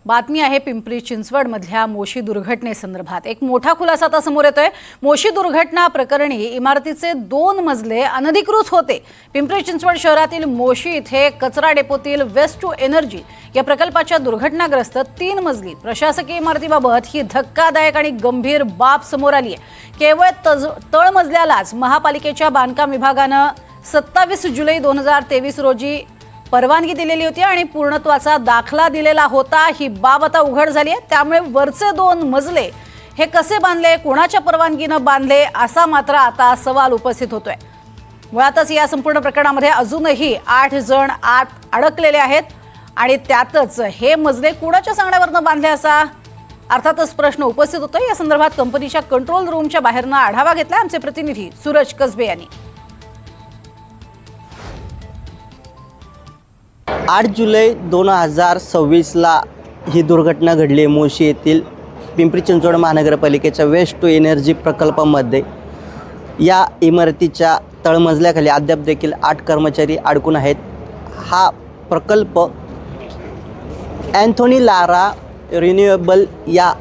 बातमी आहे पिंपरी चिंचवडमधल्या मोशी दुर्घटनेसंदर्भात। एक मोठा खुलासा आता समोर येतोय। मोशी दुर्घटना प्रकरणी इमारतीचे 2 मजले अनधिकृत होते। पिंपरी चिंचवड शहरातील मोशी इथे कचरा डेपोतील वेस्ट टू एनर्जी या प्रकल्पाच्या दुर्घटनाग्रस्त 3 मजली प्रशासकीय इमारतीबाबत ही धक्कादायक आणि गंभीर बाब समोर आली आहे। केवळ तळमजल्यालाच महापालिकेच्या बांधकाम विभागाने 27 जुलै 2023 रोजी परवानगी दिलेली होती आणि पूर्णत्वाचा दाखला दिलेला होता। ही बाब आता उघड झाली आहे। त्यामुळे वरचे 2 मजले हे कसे बांधले, कोणाच्या परवानगीने बांधले असा मात्र आता सवाल उपस्थित होतोय। मुळातच या संपूर्ण प्रकरणामध्ये अजूनही 8 जण आत अडकलेले आहेत आणि त्यातच हे मजले कोणाच्या सांगण्यावरून बांधले असा अर्थातच प्रश्न उपस्थित होतोय। या संदर्भात कंपनीच्या कंट्रोल रूमच्या बाहेरनं आढावा घेतला आमचे प्रतिनिधी सूरज कसबे यांनी। 8 जुलै 2026 ला ही दुर्घटना घडली मोशी येथील पिंपरी चिंचवड महानगरपालिकेच्या वेस्ट टू एनर्जी प्रकल्पामध्ये। या इमारतीच्या तळमजल्याखाली अद्याप देखील 8 कर्मचारी अडकून आहेत। हा प्रकल्प अँथोनी लारा रिन्युएबल या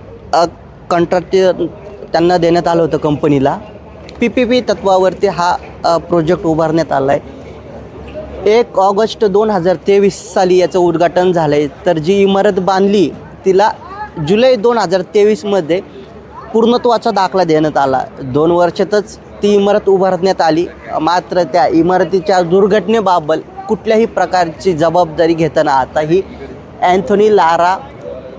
कॉन्ट्रॅक्टर त्यांना देण्यात आलं होतं कंपनीला। PPP तत्वावरती हा प्रोजेक्ट उभारण्यात आला आहे। 1 ऑगस्ट 2023 साली याचं उद्घाटन झालं आहे। तर जी इमारत बांधली तिला जुलै 2023 मध्ये पूर्णत्वाचा दाखला देण्यात आला। 2 वर्षातच ती इमारत उभारण्यात आली। मात्र त्या इमारतीच्या दुर्घटनेबाबत कुठल्याही प्रकारची जबाबदारी घेताना आता ही अँथोनी लारा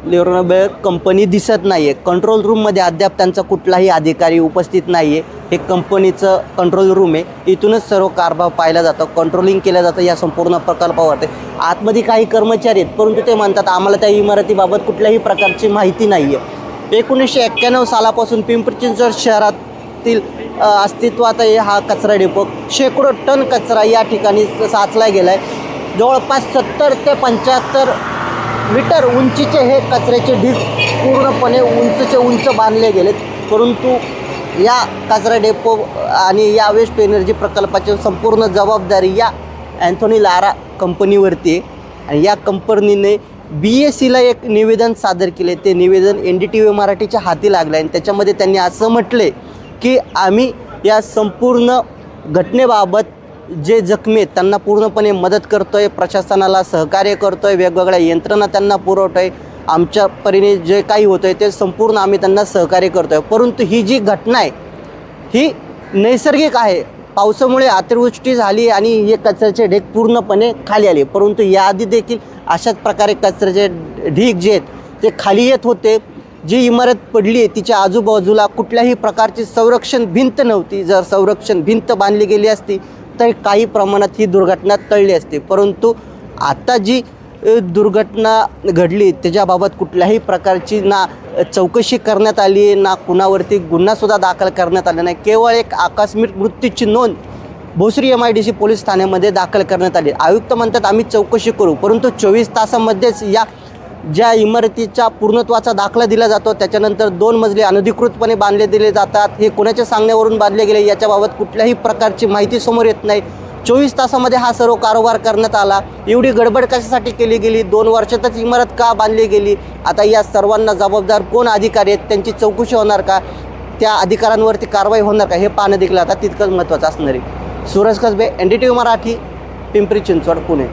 रिन्युएबल कंपनी दिसत नाही आहे। कंट्रोल रूममध्ये अद्याप त्यांचा कुठलाही अधिकारी उपस्थित नाही आहे। हे कंपनीचं कंट्रोल रूम आहे। इथूनच सर्व कारभार पाहिला जातो, कंट्रोलिंग केलं जातं या संपूर्ण प्रकल्पावरती। आतमध्ये काही कर्मचारी आहेत, परंतु ते म्हणतात आम्हाला त्या इमारतीबाबत कुठल्याही प्रकारची माहिती नाही आहे। 1991 सालापासून पिंपरी चिंचवड शहरातील अस्तित्वात आहे हा कचरा डेपो। शेकडो टन कचरा या ठिकाणी साचला गेला आहे। जवळपास 70 ते 75 मीटर उंचीचे हे कचऱ्याचे ढीग पूर्णपणे उंचचे उंच बांधले गेलेत। परंतु या कचरा डेपो आणि या वेस्ट टू एनर्जी प्रकल्पाची संपूर्ण जबाबदारी या अँथोनी लारा कंपनीवरती आहे। आणि या कंपनीने BSCला एक निवेदन सादर केले। ते निवेदन NDTV मराठीच्या हाती लागलं आणि त्याच्यामध्ये त्यांनी असं म्हटले की आम्ही या संपूर्ण घटनेबाबत जे जखमी आहेत त्यांना पूर्णपणे मदत करतोय, प्रशासनाला सहकार्य करतोय, वेगवेगळ्या यंत्रणा त्यांना पुरवतोय। आमच्या परीने जे काही होतंय ते संपूर्ण आम्ही त्यांना सहकार्य करतोय। परंतु ही जी घटना आहे ही नैसर्गिक आहे। पावसामुळे अतिवृष्टी झाली आणि हे कचऱ्याचे ढीग पूर्णपणे खाली आले। परंतु याआधी देखील अशाच प्रकारे कचऱ्याचे ढीग जे आहेत ते खाली येत होते। जी इमारत पडली आहे तिच्या आजूबाजूला कुठल्याही प्रकारची संरक्षण भिंत नव्हती। जर संरक्षण भिंत बांधली गेली असती तर काही प्रमाणात ही दुर्घटना टळली असते। परंतु आता जी दुर्घटना घडली त्याच्याबाबत कुठल्याही प्रकारची ना चौकशी करण्यात आली आहे, ना कुणावरती गुन्हासुद्धा दाखल करण्यात आला नाही। केवळ एक आकस्मिक मृत्यूची नोंद भोसरी MIDC पोलीस ठाण्यामध्ये दाखल करण्यात आली। आयुक्त म्हणतात आम्ही चौकशी करू, परंतु 24 तासामध्येच या ज्या इमारतीच्या पूर्णत्वाचा दाखला दिला जातो त्याच्यानंतर 2 मजले अनधिकृतपणे बांधले दिले जातात। हे कोणाच्या सांगण्यावरून बांधले गेले याच्याबाबत कुठल्याही प्रकारची माहिती समोर येत नाही। 24 तासामध्ये हा सर्व कारोबार करण्यात आला। एवढी गडबड कशासाठी केली गेली? 2 वर्षातच इमारत का बांधली गेली? आता या सर्वांना जबाबदार कोण अधिकारी आहेत? त्यांची चौकशी होणार का? त्या अधिकाऱ्यांवरती कारवाई होणार का? हे पाहणं देखील आता तितकंच महत्त्वाचं असणार आहे। सूरज कसबे, NDTV मराठी, पिंपरी चिंचवड, पुणे।